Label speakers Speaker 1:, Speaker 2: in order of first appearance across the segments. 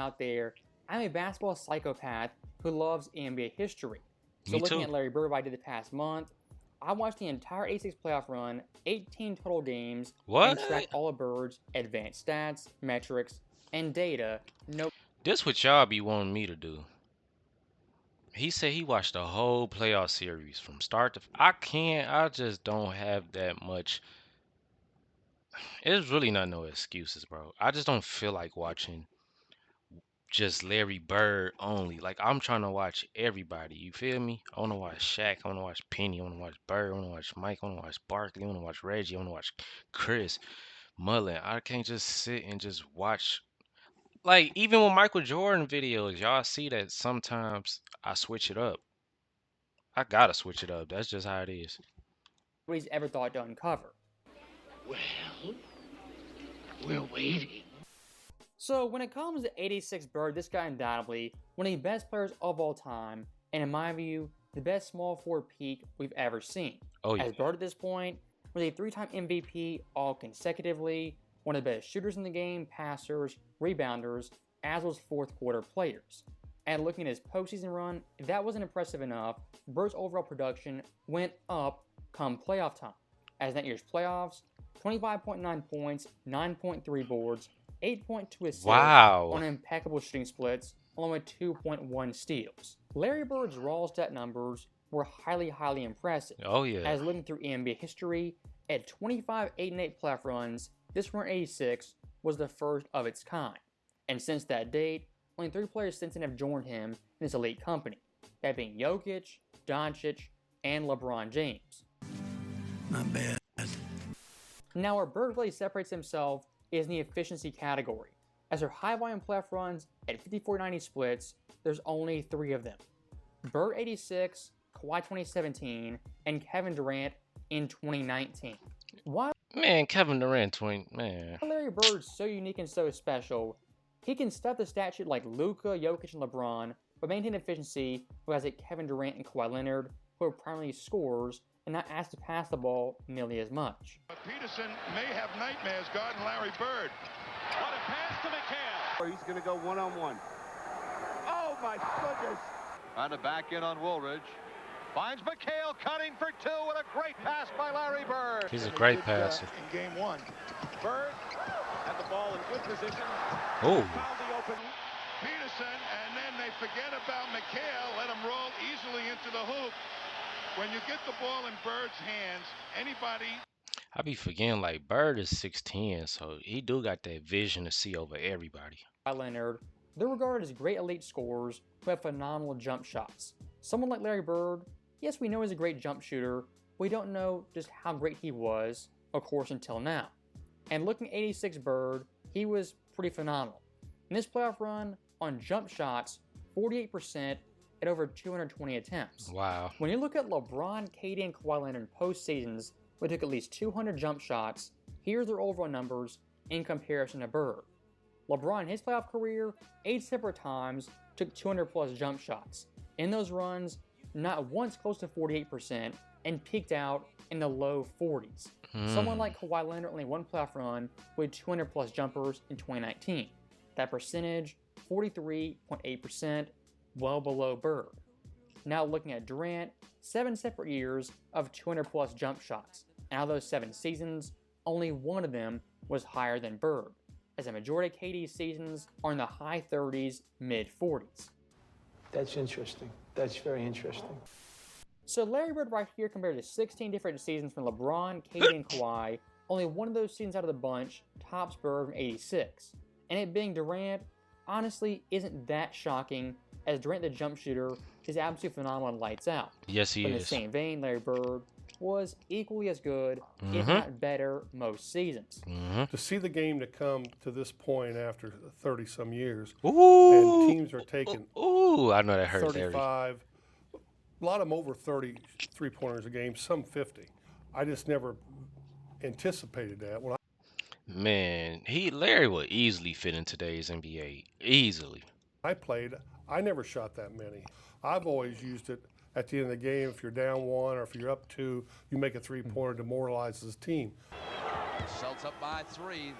Speaker 1: out there, I'm a basketball psychopath who loves NBA history. So
Speaker 2: Me
Speaker 1: looking
Speaker 2: too.
Speaker 1: at Larry Bird, what I did the past month, I watched the entire 86 playoff run, 18 total games,
Speaker 2: What?
Speaker 1: and tracked all of Bird's advanced stats, metrics, and data. No
Speaker 2: This what y'all be wanting me to do. He said he watched the whole playoff series from start to. I can't. I just don't have that much. It's really not no excuses, bro. I just don't feel like watching just Larry Bird only. Like I'm trying to watch everybody. You feel me? I want to watch Shaq. I want to watch Penny. I want to watch Bird. I want to watch Mike. I want to watch Barkley. I want to watch Reggie. I want to watch Chris Mullen. I can't just sit and just watch. Like even with Michael Jordan videos, y'all see that sometimes I switch it up. I gotta switch it up. That's just how it is.
Speaker 1: nobody's ever thought to uncover.
Speaker 3: Well, we're waiting.
Speaker 1: So when it comes to 86 Bird, this guy undoubtedly one of the best players of all time, and in my view, the best small forward peak we've ever seen.
Speaker 2: Oh yeah.
Speaker 1: As Bird at this point was a 3-time MVP all consecutively, one of the best shooters in the game, passers, rebounders, as well as fourth quarter players. And looking at his postseason run, if that wasn't impressive enough, Bird's overall production went up come playoff time. As that year's playoffs, 25.9 points, 9.3 boards, 8.2 assists
Speaker 2: Wow.
Speaker 1: on impeccable shooting splits, along with 2.1 steals. Larry Bird's raw stat numbers were highly impressive.
Speaker 2: Oh yeah.
Speaker 1: As looking through NBA history, at 25 8-8 playoff runs, this run 86 was the first of its kind. And since that date, only 3 players since then have joined him in this elite company, that being Jokic, Doncic, and LeBron James.
Speaker 3: Not bad.
Speaker 1: Now where Bird really separates himself is in the efficiency category. As their high volume playoff runs at 54-90 splits, there's only 3 of them. Bird 86, Kawhi 2017, and Kevin Durant in 2019. Why
Speaker 2: Man, Kevin Durant, man.
Speaker 1: Larry Bird's so unique and so special, he can stuff the stat sheet like Luka, Jokic, and LeBron, but maintain efficiency, whereas like Kevin Durant and Kawhi Leonard, who are primarily scorers and not asked to pass the ball nearly as much.
Speaker 4: But Peterson may have nightmares guarding Larry Bird. What a pass to McHale.
Speaker 5: He's going to go one-on-one. Oh, my goodness.
Speaker 6: Trying to back in on Woolridge. Finds McHale cutting for 2 and a great pass by Larry Bird.
Speaker 2: He's a great passer.
Speaker 4: In game 1.
Speaker 5: Bird had the ball in good position.
Speaker 2: Oh.
Speaker 5: Found the open.
Speaker 4: Peterson, and then they forget about McHale, let him roll easily into the hoop. When you get the ball in Bird's hands, anybody...
Speaker 2: I be forgetting like Bird is 6'10", so he do got that vision to see over everybody.
Speaker 1: Kawhi Leonard, they're regarded as great elite scorers who have phenomenal jump shots. Someone like Larry Bird, yes, we know he's a great jump shooter, but we don't know just how great he was, of course, until now. And looking at 86 Bird, he was pretty phenomenal. In this playoff run, on jump shots, 48% at over 220 attempts.
Speaker 2: Wow.
Speaker 1: When you look at LeBron, KD, and Kawhi Leonard in postseasons, who took at least 200 jump shots, here's their overall numbers in comparison to Bird. LeBron, in his playoff career, 8 separate times took 200 plus jump shots. In those runs, not once close to 48%, and peaked out in the low 40s. Someone like Kawhi Leonard only 1 playoff run with 200 plus jumpers in 2019. That percentage, 43.8%, well below Bird. Now looking at Durant, 7 separate years of 200 plus jump shots. And out of those 7 seasons, only 1 of them was higher than Bird, as a majority of KD's seasons are in the high 30s, mid 40s.
Speaker 7: That's interesting. That's very interesting.
Speaker 1: So Larry Bird right here compared to 16 different seasons from LeBron, KD, and Kawhi, only 1 of those seasons out of the bunch tops Bird from 86. And it being Durant, honestly isn't that shocking, as Durant the jump shooter is absolutely phenomenal and lights out.
Speaker 2: Yes, he
Speaker 1: But
Speaker 2: is.
Speaker 1: in the same vein, Larry Bird was equally as good, if not better, most seasons.
Speaker 8: To see the game to come to this point after 30-some years,
Speaker 2: Ooh.
Speaker 8: and teams are taking
Speaker 2: Ooh, I know that hurt Larry.
Speaker 8: 35, a lot of them over 30 three-pointers a game, some 50. I just never anticipated that. When
Speaker 2: Man, Larry would easily fit in today's NBA. Easily.
Speaker 8: I played, I never shot that many. I've always used it at the end of the game. If you're down 1 or if you're up 2, you make a three-pointer, demoralizes the team.
Speaker 6: Celts up by 3.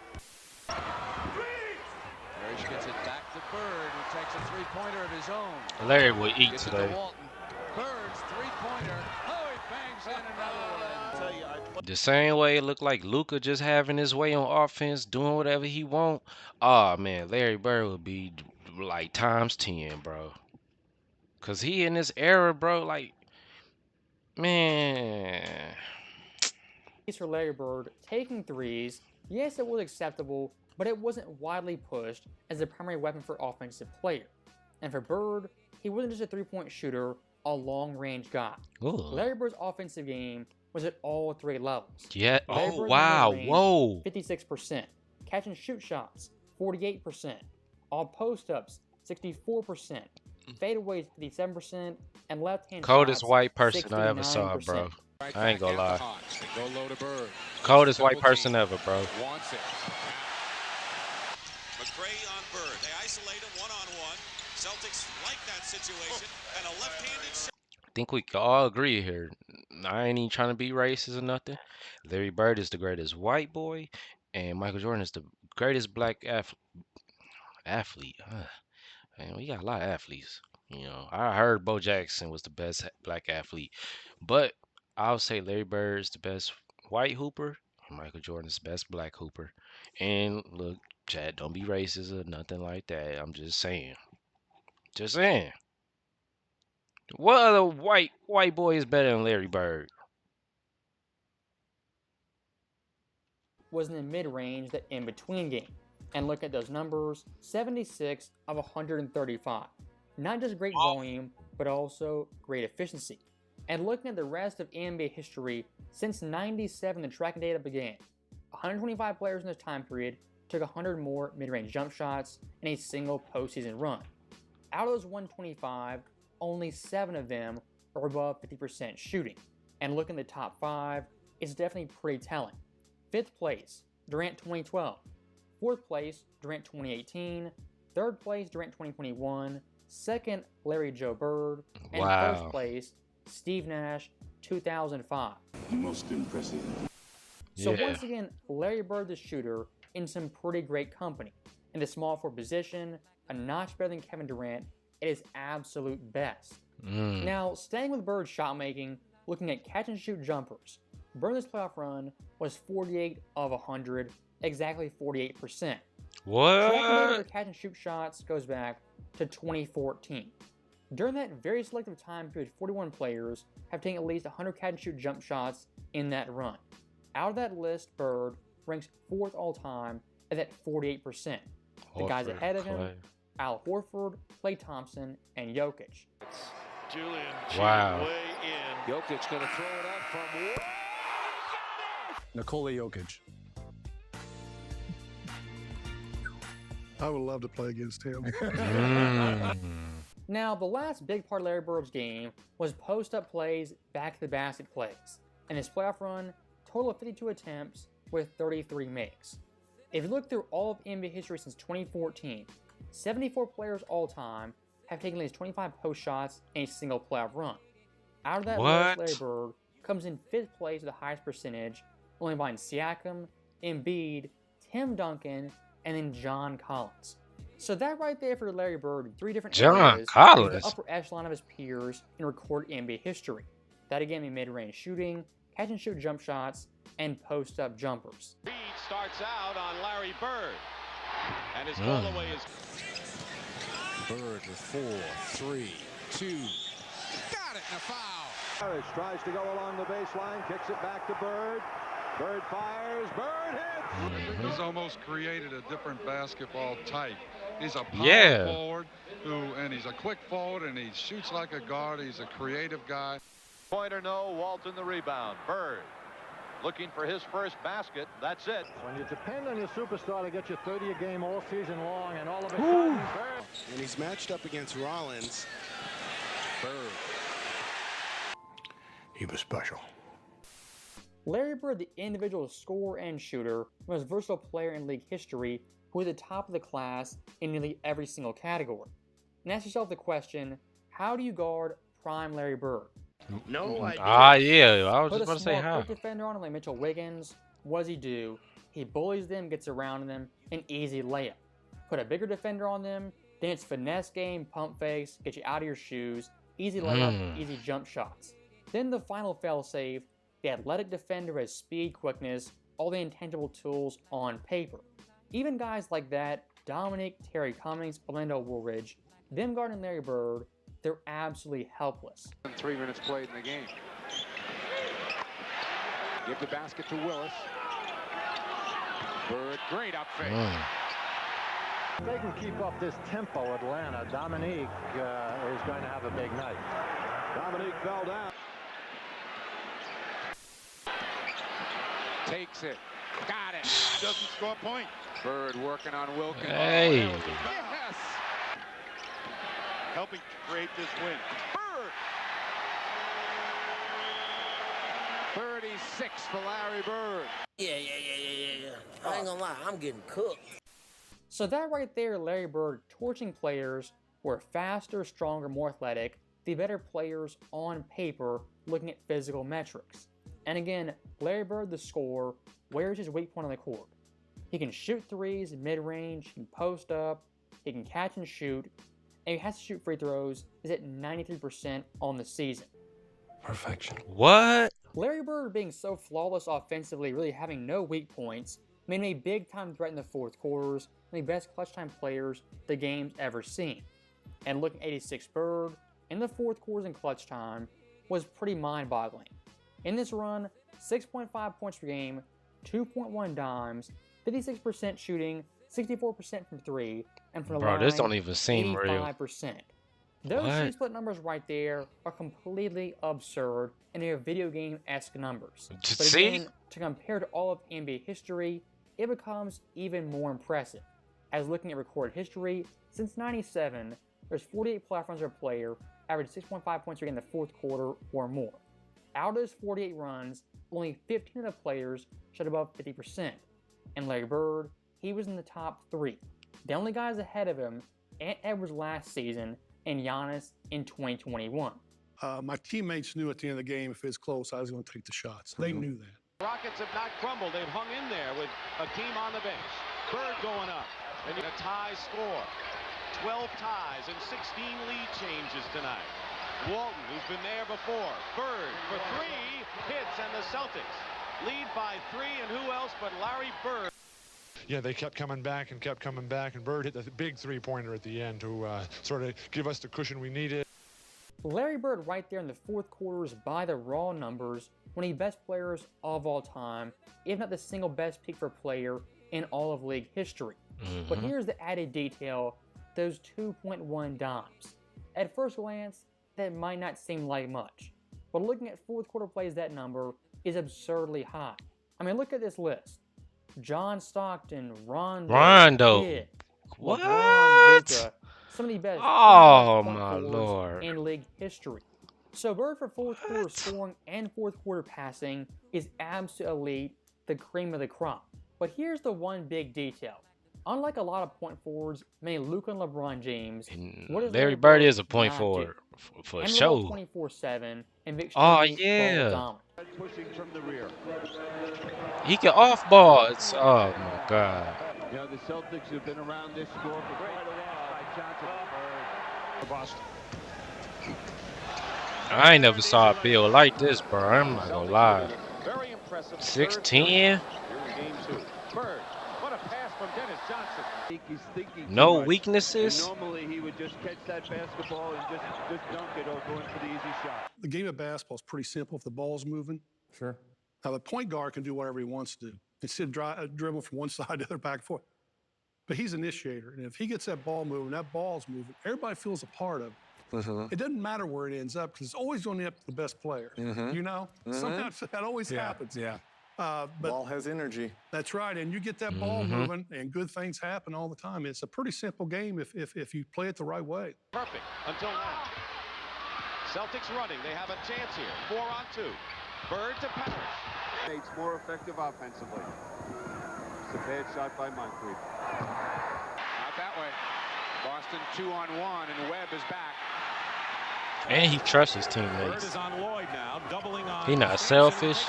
Speaker 9: Parrish gets it back to Bird, who takes a three-pointer of his own.
Speaker 2: Larry will eat
Speaker 9: Gets it
Speaker 2: today.
Speaker 9: to Walton. Bird's three-pointer. Oh, he bangs in another one.
Speaker 2: The same way it looked like Luka just having his way on offense, doing whatever he want. Oh man, Larry Bird would be like times 10, bro. Cause he in this era, bro. Like, man.
Speaker 1: For Larry Bird, taking threes, yes, it was acceptable, but it wasn't widely pushed as the primary weapon for offensive player. And for Bird, he wasn't just a three-point shooter, a long-range guy.
Speaker 2: Ooh.
Speaker 1: Larry Bird's offensive game was at all three levels.
Speaker 2: Yeah.
Speaker 1: Larry
Speaker 2: Oh
Speaker 1: Bird's
Speaker 2: wow.
Speaker 1: mid-range,
Speaker 2: Whoa.
Speaker 1: 56%. Catch and shoot shots, 48%. All post-ups, 64%. Fadeaways, 57%. And left-hand
Speaker 2: Coldest
Speaker 1: shots,
Speaker 2: white person I ever saw,
Speaker 1: 69%.
Speaker 2: bro. I ain't gonna lie.
Speaker 9: They go low to Bird.
Speaker 2: Coldest white person ever, bro.
Speaker 9: Wants it.
Speaker 10: McRae on Bird. They isolate him one-on-one. Celtics like that situation. And a left-handed shot.
Speaker 2: I think we can all agree here. I ain't even trying to be racist or nothing. Larry Bird is the greatest white boy, and Michael Jordan is the greatest black athlete. Man, we got a lot of athletes. You know, I heard Bo Jackson was the best black athlete, but I'll say Larry Bird is the best white hooper, and Michael Jordan is the best black hooper. And look, Chad, don't be racist or nothing like that. I'm just saying. Just saying. What other white boy is better than Larry Bird?
Speaker 1: Was in the mid-range, the in-between game. And look at those numbers, 76 of 135. Not just great volume, but also great efficiency. And looking at the rest of NBA history, since 97 the tracking data began, 125 players in this time period took 100 more mid-range jump shots in a single postseason run. Out of those 125, only 7 of them are above 50% shooting. And looking at the top 5, it's definitely pretty telling. 5th place, Durant 2012. 4th place, Durant 2018. 3rd place, Durant 2021. 2nd, Larry Joe Bird. And
Speaker 2: Wow.
Speaker 1: 1st place, Steve Nash 2005.
Speaker 3: Most impressive.
Speaker 1: So
Speaker 2: Yeah.
Speaker 1: once again, Larry Bird the shooter in some pretty great company. In the small forward position, a notch better than Kevin Durant at his absolute best. Now, staying with Bird's shot making, looking at catch and shoot jumpers, Bird in this playoff run was 48 of 100, exactly 48%. Tracking data for catch and shoot shots goes back to 2014. During that very selective time period, 41 players have taken at least 100 catch and shoot jump shots in that run. Out of that list, Bird ranks 4th all time at that 48%. The guys
Speaker 2: Horford,
Speaker 1: ahead of him,
Speaker 2: Clay.
Speaker 1: Al Horford, Klay Thompson, and Jokic.
Speaker 4: Julian
Speaker 2: Wow.
Speaker 4: way in.
Speaker 9: Jokic going to throw it up from
Speaker 11: Nikola Jokic. I would love to play against him.
Speaker 1: Now, the last big part of Larry Bird's game was post-up plays, back-to-the-basket plays. In his playoff run, total of 52 attempts with 33 makes. If you look through all of NBA history since 2014, 74 players all-time have taken at least 25 post shots in a single playoff run. Out of that list, Larry Bird comes in 5th place with the highest percentage, only behind Siakam, Embiid, Tim Duncan, and then John Collins. So that right there for Larry Bird in 3 different areas is the upper echelon of his peers in recorded NBA history. That again in mid-range shooting, catch and shoot jump shots, and post-up jumpers.
Speaker 10: Reed starts out on Larry Bird. And his goal away is
Speaker 9: Bird with 4, 3, 2. Got it, and a foul.
Speaker 6: Parrish tries to go along the baseline, kicks it back to Bird. Bird fires, Bird hits!
Speaker 4: He's almost created a different basketball type. He's a power forward, and he's a quick forward, and he shoots like a guard. He's a creative guy.
Speaker 6: Pointer no, Walton the rebound. Bird looking for his first basket. That's it.
Speaker 5: When you depend on your superstar to get you 30 a game all season long, and all of a sudden, Bird.
Speaker 11: When he's matched up against Rollins,
Speaker 9: Bird.
Speaker 11: he was special.
Speaker 1: Larry Bird, the individual scorer and shooter, most versatile player in league history, who was at the top of the class in nearly every single category. And ask yourself the question, how do you guard prime Larry Bird?
Speaker 3: No idea.
Speaker 2: Yeah, I was
Speaker 1: Put
Speaker 2: just about
Speaker 1: a
Speaker 2: to say
Speaker 1: small
Speaker 2: how.
Speaker 1: quick defender on him like Mitchell Wiggins. What does he do? He bullies them, gets around them, an easy layup. Put a bigger defender on them, then it's finesse game, pump fakes, get you out of your shoes, easy layup, easy jump shots. Then the final failsafe, the athletic defender has speed, quickness, all the intangible tools on paper. Even guys like that, Dominic, Terry Cummings, Orlando Woolridge, them guarding Larry Bird, they're absolutely helpless.
Speaker 6: 3 minutes played in the game. Give the basket to Willis. Bird, great up fake.
Speaker 5: If they can keep up this tempo, Atlanta, Dominique is going to have a big night.
Speaker 6: Dominique fell down. Takes it. Got it.
Speaker 4: Doesn't score a point.
Speaker 6: Bird working on Wilkins.
Speaker 2: Hey.
Speaker 6: Yes.
Speaker 4: Helping to create this win.
Speaker 6: Bird. 36 for Larry Bird.
Speaker 12: Yeah. I ain't gonna lie, I'm getting cooked.
Speaker 1: So that right there, Larry Bird torching players who are faster, stronger, more athletic, the better players on paper looking at physical metrics. And again, Larry Bird, the scorer, where's his weak point on the court? He can shoot threes mid-range, he can post up, he can catch and shoot, and he has to shoot free throws, is at 93% on the season.
Speaker 9: Perfection.
Speaker 2: What?
Speaker 1: Larry Bird being so flawless offensively, really having no weak points, made him a big-time threat in the fourth quarters, one of the best clutch-time players the game's ever seen. And looking at 86 Bird, in the fourth quarters and clutch time, was pretty mind-boggling. In this run, 6.5 points per game, 2.1 dimes, 56% shooting, 64% from 3, and from the line,
Speaker 2: this don't even seem
Speaker 1: 85%.
Speaker 2: real.
Speaker 1: Those
Speaker 2: What?
Speaker 1: two split numbers right there are completely absurd and they're video game-esque numbers. But
Speaker 2: See?
Speaker 1: again, to compare to all of NBA history, it becomes even more impressive. As looking at recorded history, since '97, there's 48 playoff runs per player, averaged 6.5 points per game in the fourth quarter or more. Out of those 48 runs, only 15 of the players shot above 50%. And Larry Bird, he was in the top 3. The only guys ahead of him, Ant Edwards last season, and Giannis in 2021.
Speaker 11: My teammates knew at the end of the game, if it was close, I was going to take the shots. They knew that.
Speaker 13: Rockets have not crumbled. They've hung in there with Hakeem on the bench. Bird going up. And a tie score. 12 ties and 16 lead changes tonight. Walton, who's been there before. Bird for 3 hits, and the Celtics lead by 3. And who else but Larry Bird?
Speaker 14: Yeah, they kept coming back, and Bird hit the big three-pointer at the end to sort of give us the cushion we needed.
Speaker 1: Larry Bird right there in the fourth quarters by the raw numbers, one of the best players of all time, if not the single best pick for player in all of league history. But here's the added detail, those 2.1 dimes. At first glance, that might not seem like much, but looking at fourth quarter plays, that number is absurdly high. I mean, look at this list. John Stockton, Rondo, Pitt,
Speaker 2: What?
Speaker 1: LeBron, Luka, some of the best
Speaker 2: Oh my Lord.
Speaker 1: in league history. So Bird for fourth quarter scoring and fourth quarter passing is absolutely elite, the cream of the crop. But here's the one big detail. Unlike a lot of point forwards, many Luka and LeBron James,
Speaker 2: Larry Bird is a point forward for sure.
Speaker 1: 24/7 and
Speaker 2: Oh yeah.
Speaker 6: Pushing from the rear.
Speaker 2: He can off ball. It's oh my God.
Speaker 6: You know, the Celtics have been around this score for quite a while. By Johnson for Boston.
Speaker 2: I ain't never saw a bill like this, bro. I'm not gonna lie.
Speaker 6: Very impressive.
Speaker 2: 6'10".
Speaker 6: Here in game 2. Bird. What a pass from Dennis Johnson.
Speaker 5: He's thinking
Speaker 2: No weaknesses.
Speaker 5: And normally he would just catch that basketball and just dunk it or go in for the easy shot.
Speaker 11: The game of basketball is pretty simple if the ball's moving.
Speaker 8: Sure.
Speaker 11: Now, the point guard can do whatever he wants to do. Instead of dribbling from one side to the other, back and forth. But he's an initiator. And if he gets that ball moving, that ball's moving, everybody feels a part of it. It doesn't matter where it ends up because it's always going to end up to the best player. You know? Sometimes that always happens.
Speaker 15: Yeah.
Speaker 11: But
Speaker 15: ball has energy.
Speaker 11: That's right. And you get that ball moving, and good things happen all the time. It's a pretty simple game if you play it the right way.
Speaker 13: Perfect until now. Celtics running. They have a chance here. 4 on 2. Bird to Parrish.
Speaker 6: It's more effective offensively. It's a bad shot by Moncrief. Not that way. Boston 2 on 1, and Webb is back.
Speaker 2: And he trusts his
Speaker 13: Bird
Speaker 2: teammates.
Speaker 13: is on Lloyd now, doubling on.
Speaker 2: He not selfish.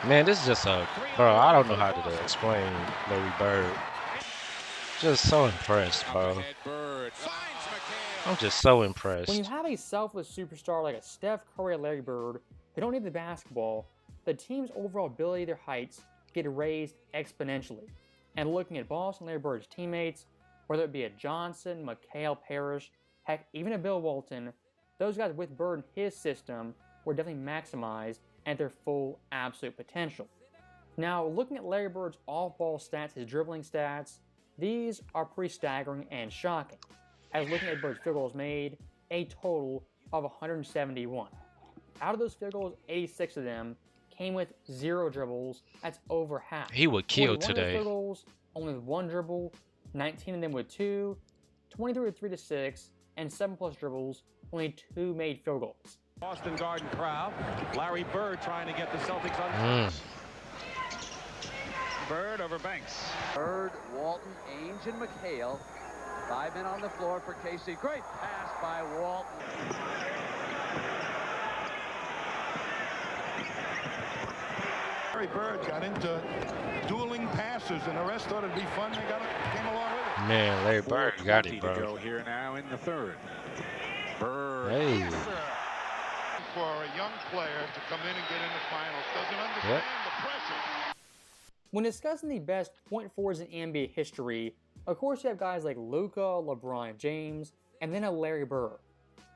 Speaker 2: Man, this is just a bro. I don't know how to explain Larry Bird. Just so impressed, bro. I'm just so impressed.
Speaker 1: When you have a selfless superstar like a Steph Curry or Larry Bird who don't need the basketball, the team's overall ability, their heights, get raised exponentially. And looking at Boston Larry Bird's teammates, whether it be a Johnson, McHale, Parrish, heck, even a Bill Walton, those guys with Bird in his system were definitely maximized at their full absolute potential. Now, looking at Larry Bird's off-ball stats, his dribbling stats, these are pretty staggering and shocking. As looking at Bird's field goals made, a total of 171. Out of those field goals, 86 of them came with 0 dribbles. That's over half.
Speaker 2: He would kill today.
Speaker 1: Field goals, only with 1 dribble, 19 of them with 2, 23 with 3 to 6, and 7+ dribbles, only 2 made field goals.
Speaker 13: Boston Garden crowd. Larry Bird trying to get the Celtics on. Bird over Banks.
Speaker 6: Bird, Walton, Ainge, and McHale. 5 men on the floor for KC. Great pass by Walton.
Speaker 4: Larry Bird got into dueling passes, and the rest thought it'd be fun. They came along with it.
Speaker 2: Man, Larry Bird got it, bro.
Speaker 6: To go here now in the third. Bird.
Speaker 2: Hey.
Speaker 4: For a young player to come in and get in the finals, doesn't understand the pressure.
Speaker 1: When discussing the best point forwards in NBA history, of course you have guys like Luka, LeBron James, and then a Larry Bird.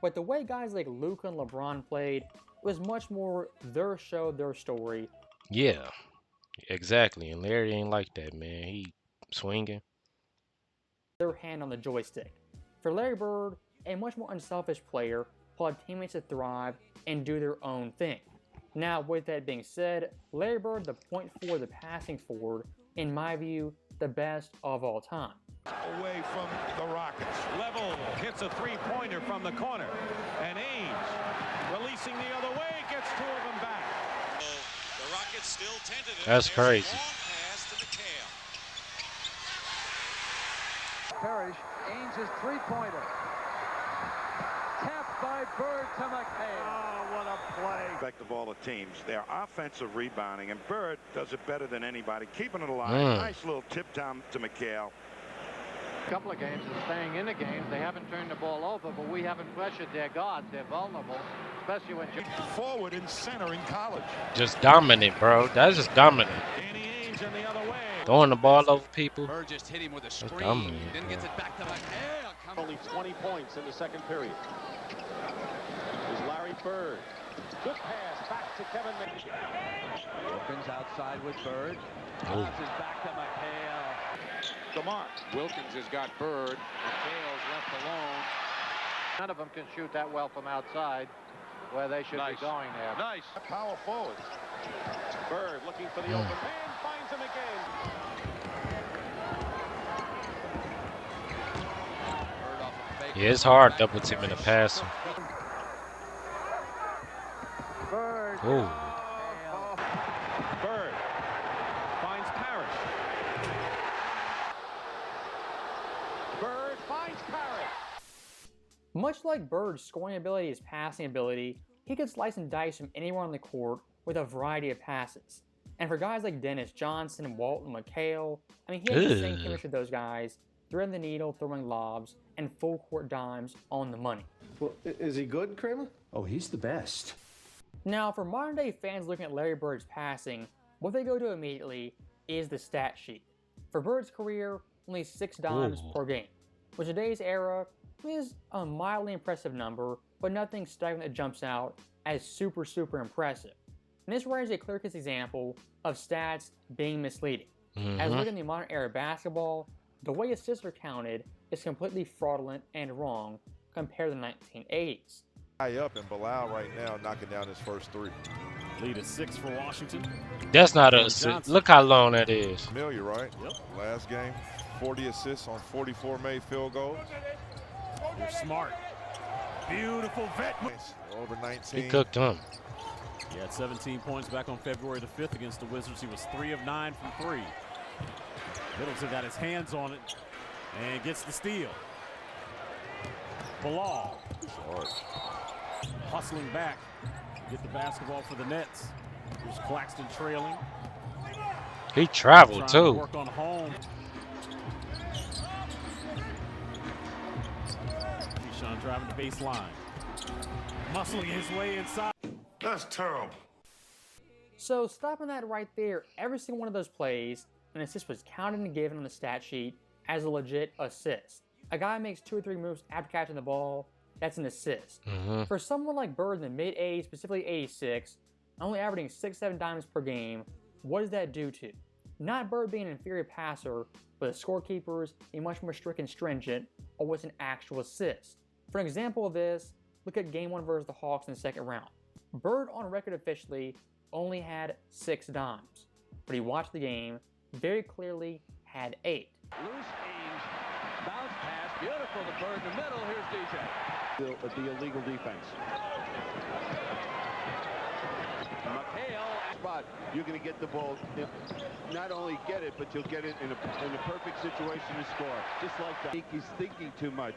Speaker 1: But the way guys like Luka and LeBron played was much more their show, their story.
Speaker 2: Yeah, exactly. And Larry ain't like that, man. He swinging.
Speaker 1: Their hand on the joystick. For Larry Bird, a much more unselfish player who allowed teammates to thrive and do their own thing. Now, with that being said, Larry Bird, the point forward, the passing forward, in my view, the best of all time.
Speaker 4: Away from the Rockets.
Speaker 13: Level hits a 3-pointer from the corner. And Ainge releasing the other way, gets 2 of them back.
Speaker 10: The Rockets still tentative.
Speaker 2: That's crazy.
Speaker 10: Pass to McHale.
Speaker 6: Parrish, Ainge's 3-pointer. Tapped by Bird to McHale.
Speaker 4: Oh, what a play. Respect of all the teams. Their offensive rebounding, and Bird does it better than anybody. Keeping it alive. Nice little tip down to McHale.
Speaker 5: A couple of games and staying in the games. They haven't turned the ball over, but we haven't pressured their guards. They're vulnerable, especially when you're
Speaker 4: forward and center in college.
Speaker 2: Just dominant, bro. That's just dominant. Throwing the ball over people.
Speaker 6: Bird just hit him with a screen. Then gets it back to McHale.
Speaker 13: Only 20 points in the second period. Is Larry Bird. Good pass back to Kevin McHale.
Speaker 6: Wilkins outside with Bird. Passes back to McHale.
Speaker 4: DeMar.
Speaker 6: Wilkins has got Bird. McHale's left alone.
Speaker 5: none of them can shoot that well from outside where they should be going there.
Speaker 4: Nice. Power forward.
Speaker 13: Bird looking for the open man, finds him again.
Speaker 2: Yeah, it's hard double teaming the pass.
Speaker 5: Bird.
Speaker 2: Ooh.
Speaker 13: Bird finds Parrish. Bird finds Parrish.
Speaker 1: Much like Bird's scoring ability is passing ability, he could slice and dice from anywhere on the court with a variety of passes. And for guys like Dennis Johnson, Walton, McHale, I mean, he has the same chemistry with those guys, threading the needle, throwing lobs, and full court dimes on the money.
Speaker 15: Well, is he good, Kramer? Oh, he's the best.
Speaker 1: Now, for modern day fans looking at Larry Bird's passing, what they go to immediately is the stat sheet. For Bird's career, only 6 dimes per game, which in today's era is a mildly impressive number, but nothing staggering that jumps out as super impressive. And this raises a clear-cut example of stats being misleading. As looking at the modern era of basketball, the way assists are counted is completely fraudulent and wrong compared to the 1980s.
Speaker 16: High up and Bilal right now knocking down his first 3.
Speaker 17: Lead is 6 for Washington.
Speaker 2: That's not a assist. Look how long that is.
Speaker 16: Familiar, right? Yep. Last game, 40 assists on 44 made field goals.
Speaker 17: You're smart. Beautiful vet.
Speaker 16: Over 19.
Speaker 2: He cooked him.
Speaker 17: He had 17 points back on February the 5th against the Wizards. He was 3 of 9 from 3. Middleton got his hands on it and gets the steal. Bilal hustling back to get the basketball for the Nets. Here's Claxton trailing.
Speaker 2: He traveled too.
Speaker 17: Work on home. Deshaun driving the baseline. Muscling his way inside.
Speaker 8: That's terrible.
Speaker 1: So stopping that right there, every single one of those plays, an assist was counted and given on the stat sheet as a legit assist. A guy makes 2 or 3 moves after catching the ball, that's an assist. For someone like Bird in the mid-80s, specifically 86, only averaging 6-7 dimes per game, what does that do to? Not Bird being an inferior passer, but the scorekeepers being much more strict and stringent on what's an actual assist. For an example of this, look at Game 1 versus the Hawks in the second round. Bird on record officially only had 6 dimes, but he watched the game, very clearly had 8.
Speaker 5: Loose Ames, bounce pass, beautiful to Bird in the middle. Here's DJ. The illegal defense. McHale,
Speaker 6: spot. You're going to get the ball. Not only get it, but you'll get it in a perfect situation to score. Just like that. I think he's thinking too much.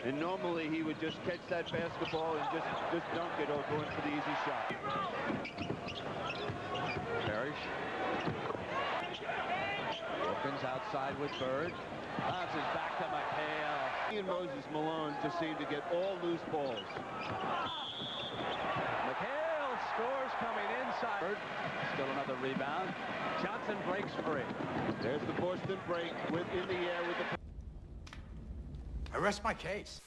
Speaker 6: And normally he would just catch that basketball and just dunk it or go in for the easy shot.
Speaker 5: Parrish. Wilkins outside with Bird. Bounces back to McHale.
Speaker 6: He and Moses Malone just seem to get all loose balls.
Speaker 5: McHale scores coming inside. Still another rebound. Johnson breaks free.
Speaker 6: There's the Boston break in the air with the...
Speaker 18: I rest my case.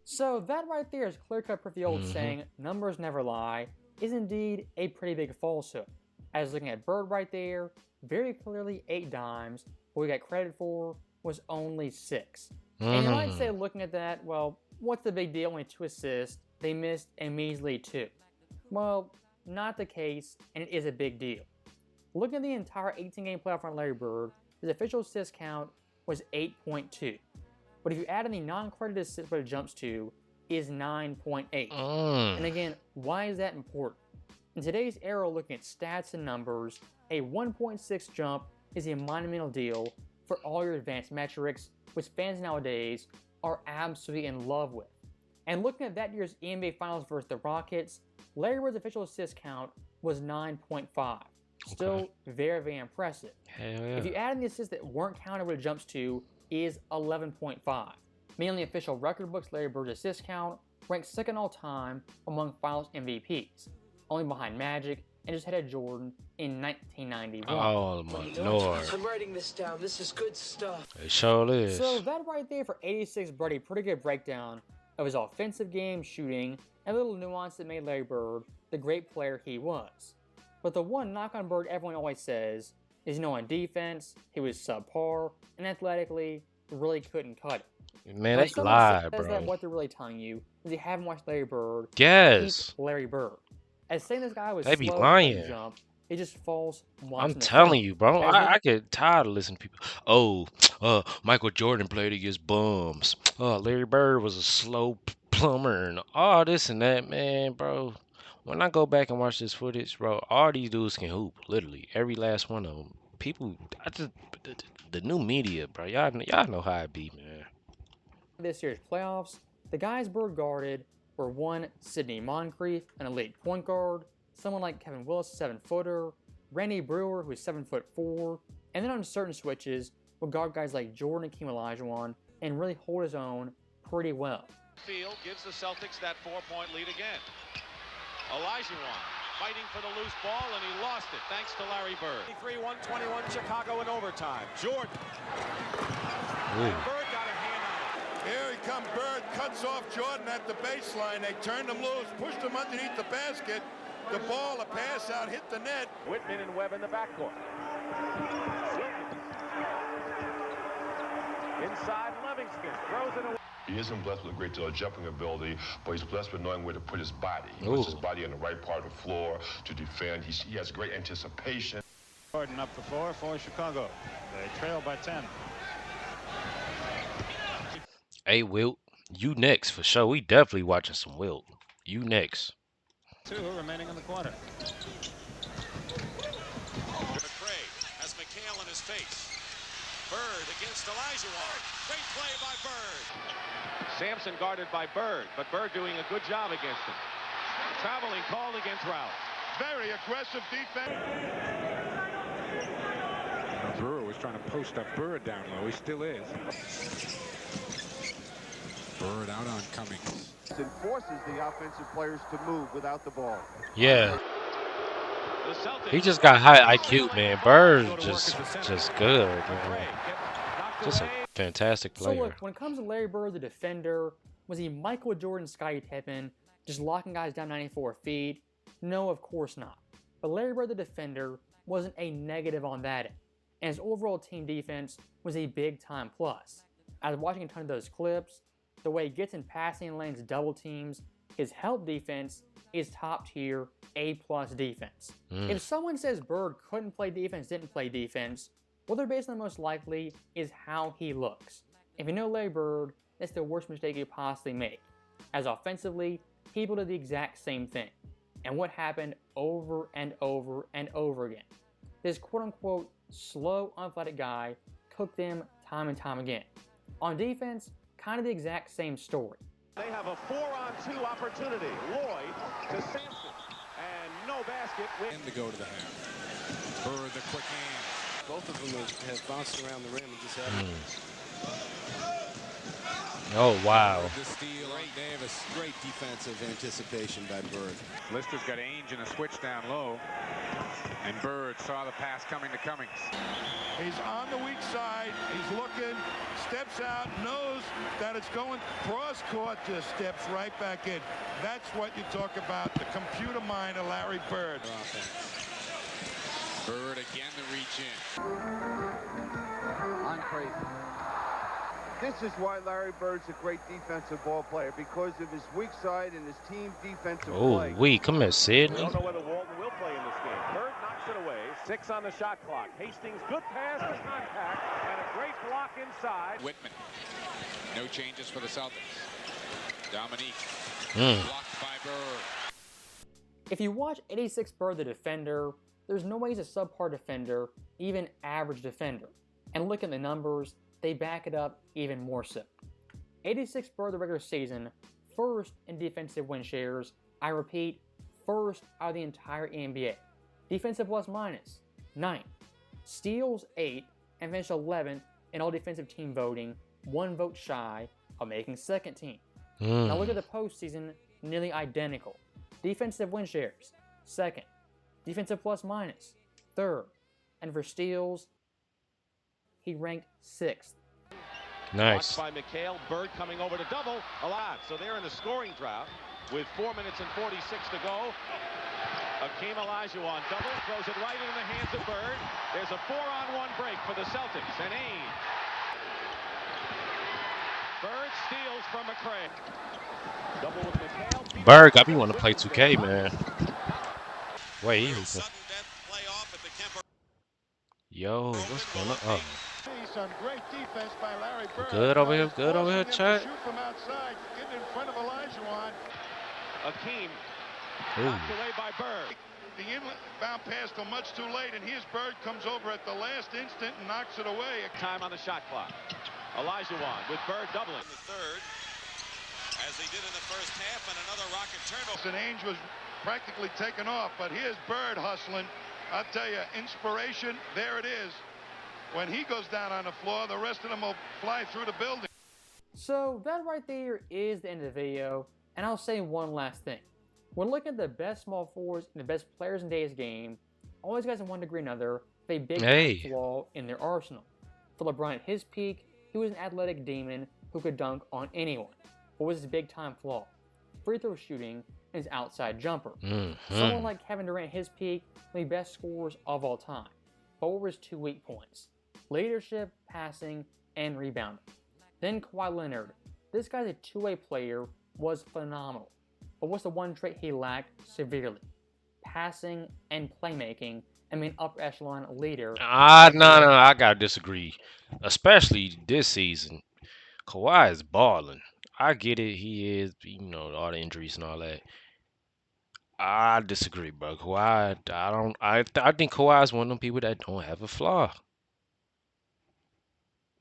Speaker 1: So that right there is clear-cut proof the old saying, numbers never lie, is indeed a pretty big falsehood. As looking at Bird right there, very clearly 8 dimes, what we got credit for was only 6. And you might say, looking at that, well, what's the big deal? Only 2 assists. They missed a measly 2. Well, not the case, and it is a big deal. Looking at the entire 18-game playoff run Larry Bird, his official assist count was 8.2. But if you add in the non-credited assists what it jumps to, is 9.8. And again, why is that important? In today's era, looking at stats and numbers, a 1.6 jump is a monumental deal for all your advanced metrics, which fans nowadays are absolutely in love with. And looking at that year's NBA Finals versus the Rockets, Larry Bird's official assist count was 9.5. Still very, very impressive.
Speaker 2: Hell yeah.
Speaker 1: If you add in the assists that weren't counted, what it jumps to is 11.5. Meaning on the official record books, Larry Bird's assist count ranks second all time among Finals MVPs, only behind Magic and just ahead of Jordan in 1991.
Speaker 2: Oh my lord.
Speaker 12: I'm writing this down. This is good stuff.
Speaker 2: It sure is.
Speaker 1: So that right there for 86 Bird, a pretty good breakdown of his offensive game, shooting, and a little nuance that made Larry Bird the great player he was. But the one knock on Bird everyone always says is, on defense, he was subpar, and athletically, really couldn't cut it.
Speaker 2: Man, that's lie, bro.
Speaker 1: That what they're really telling you is you haven't watched Larry Bird.
Speaker 2: Yes.
Speaker 1: Keep Larry Bird. As saying this guy was
Speaker 2: They be
Speaker 1: slow
Speaker 2: lying.
Speaker 1: to jump, it just falls.
Speaker 2: I'm telling you, bro. I get tired of listening to people. Oh, Michael Jordan played against bums. Oh, Larry Bird was a slow plumber and all this and that, man, bro. When I go back and watch this footage, bro, all these dudes can hoop, literally. Every last one of them. People, the new media, bro. Y'all know how it be, man.
Speaker 1: This year's playoffs, the guys Bird guarded were one, Sidney Moncrief, an elite point guard, someone like Kevin Willis, a 7-footer, Randy Brewer, who's 7'4", and then on certain switches, would guard guys like Jordan and Hakeem Olajuwon and really hold his own pretty well.
Speaker 13: Field gives the Celtics that 4-point lead again. Olajuwon fighting for the loose ball, and he lost it thanks to Larry Bird.
Speaker 10: 3-1-21 Chicago in overtime. Jordan. And Bird got a hand on it.
Speaker 4: Here he comes, Bird cuts off Jordan at the baseline. They turned him loose, pushed him underneath the basket. The ball, a pass out, hit the net.
Speaker 5: Whitman and Webb in the backcourt. Inside Livingston, throws it away.
Speaker 3: He isn't blessed with a great deal of jumping ability, but he's blessed with knowing where to put his body. He puts his body on the right part of the floor to defend. He has great anticipation.
Speaker 19: Jordan up the floor for Chicago. They trail by 10.
Speaker 2: Hey, Wilt, you next for sure. We definitely watching some Wilt. You next.
Speaker 19: 2 remaining in the quarter.
Speaker 10: McRae has McHale in his face. Bird against Olajuwon. Great play by Bird.
Speaker 13: Sampson guarded by Bird, but Bird doing a good job against him. Traveling called against Ralph.
Speaker 4: Very aggressive defense.
Speaker 6: Brewer was trying to post up Bird down low. He still is.
Speaker 9: Bird out on Cummings.
Speaker 6: And forces the offensive players to move without the ball.
Speaker 2: Yeah. He just got high IQ, man. Bird just good, man. Just a fantastic player.
Speaker 1: So look, when it comes to Larry Bird, the defender, was he Michael Jordan, Scottie Pippen, just locking guys down 94 feet? No, of course not. But Larry Bird, the defender, wasn't a negative on that end, and his overall team defense was a big-time plus. I was watching a ton of those clips. The way he gets in passing lanes, double teams, his help defense is top-tier, A-plus defense. If someone says Bird couldn't play defense, didn't play defense, what they're based on most likely is how he looks. If you know Larry Bird, that's the worst mistake you possibly make. As offensively, people did the exact same thing. And what happened over and over and over again? This quote-unquote slow, unathletic guy cooked them time and time again. On defense, kind of the exact same story.
Speaker 13: They have a 4-on-2 opportunity. Lloyd to Sampson. And no basket.
Speaker 9: And to go to the half. Bird, the quick hand.
Speaker 15: Both of them have bounced around the rim and just haven't.
Speaker 2: Oh, wow.
Speaker 9: The steal on Davis. Great defensive anticipation by Bird.
Speaker 20: Lister's got Ainge in a switch down low. And Bird saw the pass coming to Cummings.
Speaker 4: He's on the weak side. He's looking, steps out, knows that it's going cross court, just steps right back in. That's what you talk about, the computer mind of Larry Bird.
Speaker 9: Bird again to reach in.
Speaker 6: I'm crazy. This is why Larry Bird's a great defensive ball player, because of his weak side and his team defensive play.
Speaker 2: Come here, Sid.
Speaker 13: We don't know whether Walton will play in this game. Bird knocks it away. 6 on the shot clock. Hastings, good pass to contact, and a great block inside.
Speaker 9: Whitman. No changes for the Celtics. Dominique. Blocked by Bird.
Speaker 1: If you watch 86 Bird, the defender, there's no way he's a subpar defender, even average defender. And look at the numbers, they back it up even more so. 86 Bird the regular season, first in defensive win shares. I repeat, first out of the entire NBA. Defensive plus minus, 9. Steals, 8, and finished 11th in all defensive team voting, 1 vote shy of making second team. Now look at the postseason, nearly identical. Defensive win shares, 2nd. Defensive plus minus, 3rd. And for steals, he ranked 6th.
Speaker 2: Nice.
Speaker 13: By McHale, Bird coming over to double a lot. So they're in the scoring drought with 4 minutes and 46 to go. Akeem Olajuwon double, throws it right into the hands of Bird. There's a 4-on-1 break for the Celtics, and Ainge. Bird steals from McCray. Double with McHale.
Speaker 2: Bird got me want to play 2K, man. Wait, yo, what's going on? Oh.
Speaker 4: Some great defense by Larry Bird.
Speaker 2: Good over here, chat.
Speaker 4: Shoot from outside, getting in front of Olajuwon.
Speaker 13: Akeem knocked away by Bird.
Speaker 4: The inbound pass till much too late, and here's Bird comes over at the last instant and knocks it away.
Speaker 13: Time on the shot clock. Olajuwon with Bird doubling.
Speaker 10: In the third, as they did in the first half, and another rocket turnover.
Speaker 4: And Ainge was practically taken off, but here's Bird hustling. I'll tell you, inspiration, there it is. When he goes down on the floor, the rest of them will fly through the building.
Speaker 1: So that right there is the end of the video, and I'll say one last thing. When looking at the best small forwards and the best players in today's game, all these guys in one degree or another have a big flaw in their arsenal. For LeBron at his peak, he was an athletic demon who could dunk on anyone. What was his big time flaw? Free throw shooting and his outside jumper. Someone like Kevin Durant at his peak, one of the best scorers of all time. But what were his 2 weak points? Leadership, passing, and rebounding. Then Kawhi Leonard. This guy's a two-way player, was phenomenal. But what's the one trait he lacked severely? Passing and playmaking, and being upper echelon leader.
Speaker 2: No, I gotta disagree. Especially this season. Kawhi is balling. I get it, he is, all the injuries and all that. I disagree, bro. Kawhi, I think Kawhi is one of them people that don't have a flaw.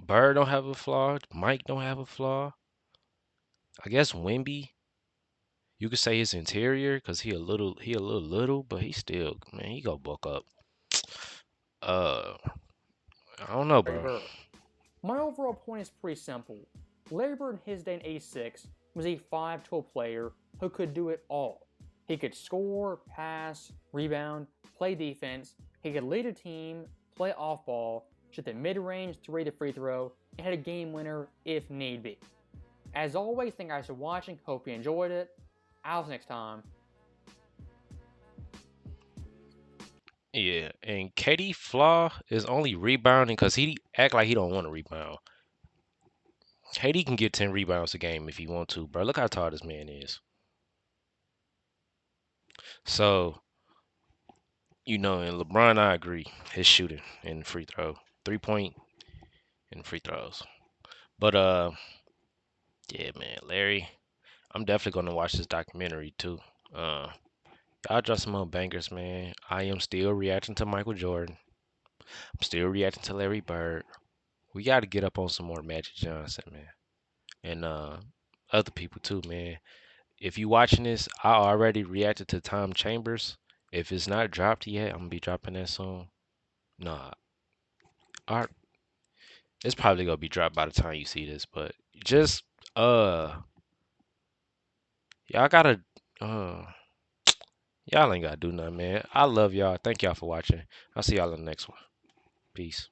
Speaker 2: Bird don't have a flaw. Mike don't have a flaw. I guess Wemby, you could say his interior, cause he a little, but he still, man, he go buck up. I don't know, bro.
Speaker 1: My overall point is pretty simple. Larry Bird in his day in '86 was a 5-tool player who could do it all. He could score, pass, rebound, play defense, he could lead a team, play off-ball, shoot the mid-range 3 to free throw, and hit a game winner if need be. As always, thank you guys for watching, hope you enjoyed it. I'll see you next time.
Speaker 2: Yeah, and KD flaw is only rebounding because he act like he don't want to rebound. KD can get 10 rebounds a game if he want to, bro. Look how tall this man is. So, you know, and LeBron, I agree. His shooting and free throw. 3-point and free throws. But, yeah, man, Larry, I'm definitely going to watch this documentary, too. Y'all drop some more bangers, man. I am still reacting to Michael Jordan. I'm still reacting to Larry Bird. We got to get up on some more Magic Johnson, man. And other people too, man. If you watching this, I already reacted to Tom Chambers. If it's not dropped yet, I'm gonna be dropping that soon. Nah, it's probably gonna be dropped by the time you see this. But just y'all gotta y'all ain't gotta do nothing, man. I love y'all. Thank y'all for watching. I'll see y'all in the next one. Peace.